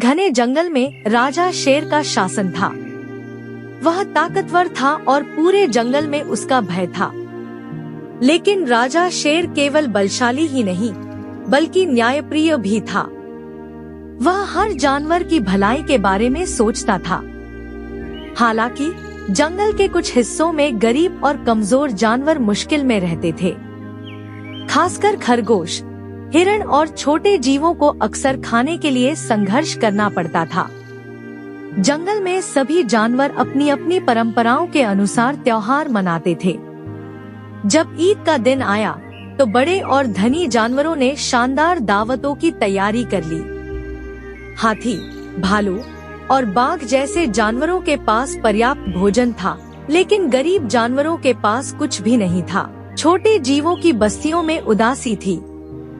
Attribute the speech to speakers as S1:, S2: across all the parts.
S1: घने जंगल में राजा शेर का शासन था। वह ताकतवर था और पूरे जंगल में उसका भय था। लेकिन राजा शेर केवल बलशाली ही नहीं, बल्कि न्यायप्रिय भी था। वह हर जानवर की भलाई के बारे में सोचता था। हालांकि जंगल के कुछ हिस्सों में गरीब और कमजोर जानवर मुश्किल में रहते थे। खासकर खरगोश, हिरण और छोटे जीवों को अक्सर खाने के लिए संघर्ष करना पड़ता था। जंगल में सभी जानवर अपनी अपनी परंपराओं के अनुसार त्योहार मनाते थे। जब ईद का दिन आया तो बड़े और धनी जानवरों ने शानदार दावतों की तैयारी कर ली। हाथी, भालू और बाघ जैसे जानवरों के पास पर्याप्त भोजन था, लेकिन गरीब जानवरों के पास कुछ भी नहीं था। छोटे जीवों की बस्तियों में उदासी थी,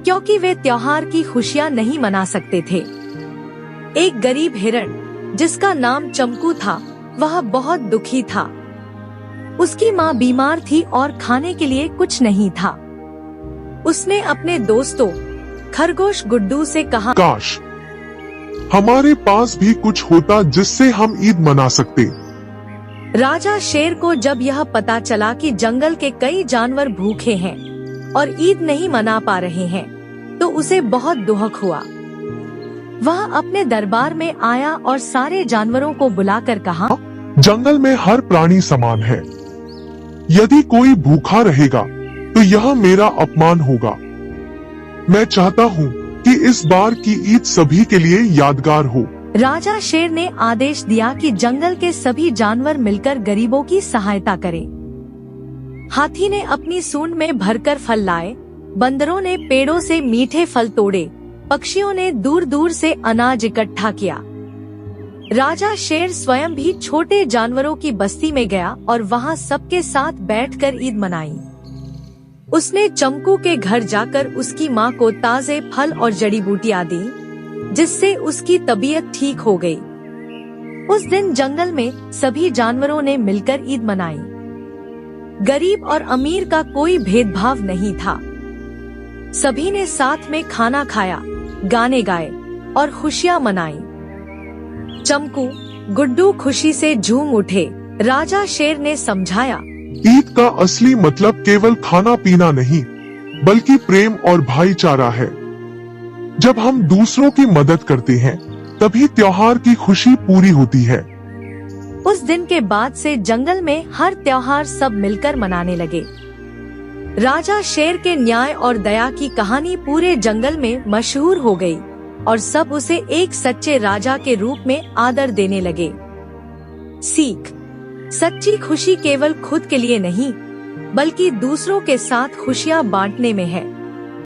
S1: क्योंकि वे त्योहार की खुशियां नहीं मना सकते थे। एक गरीब हिरण, जिसका नाम चमकू था, वह बहुत दुखी था। उसकी माँ बीमार थी और खाने के लिए कुछ नहीं था। उसने अपने दोस्तों खरगोश गुड्डू से कहा,
S2: काश हमारे पास भी कुछ होता जिससे हम ईद मना सकते।
S1: राजा शेर को जब यह पता चला कि जंगल के कई जानवर भूखे हैं और ईद नहीं मना पा रहे हैं, तो उसे बहुत दुख हुआ। वह अपने दरबार में आया और सारे जानवरों को बुलाकर कहा,
S2: जंगल में हर प्राणी समान है। यदि कोई भूखा रहेगा तो यह मेरा अपमान होगा। मैं चाहता हूँ कि इस बार की ईद सभी के लिए यादगार हो।
S1: राजा शेर ने आदेश दिया कि जंगल के सभी जानवर मिलकर गरीबों की सहायता करें। हाथी ने अपनी सूंड में भरकर फल लाए, बंदरों ने पेड़ों से मीठे फल तोड़े, पक्षियों ने दूर दूर से अनाज इकट्ठा किया। राजा शेर स्वयं भी छोटे जानवरों की बस्ती में गया और वहां सबके साथ बैठकर ईद मनाई। उसने चमकू के घर जाकर उसकी माँ को ताजे फल और जड़ी बूटियां दी, जिससे उसकी तबीयत ठीक हो गई। उस दिन जंगल में सभी जानवरों ने मिलकर ईद मनाई। गरीब और अमीर का कोई भेदभाव नहीं था। सभी ने साथ में खाना खाया, गाने गाए और खुशियां मनाई। चमकू, गुड्डू खुशी से झूम उठे। राजा शेर ने समझाया,
S2: ईद का असली मतलब केवल खाना पीना नहीं, बल्कि प्रेम और भाईचारा है। जब हम दूसरों की मदद करते हैं, तभी त्योहार की खुशी पूरी होती है।
S1: उस दिन के बाद से जंगल में हर त्योहार सब मिलकर मनाने लगे। राजा शेर के न्याय और दया की कहानी पूरे जंगल में मशहूर हो गई और सब उसे एक सच्चे राजा के रूप में आदर देने लगे। सीख: सच्ची खुशी केवल खुद के लिए नहीं, बल्कि दूसरों के साथ खुशियां बांटने में है।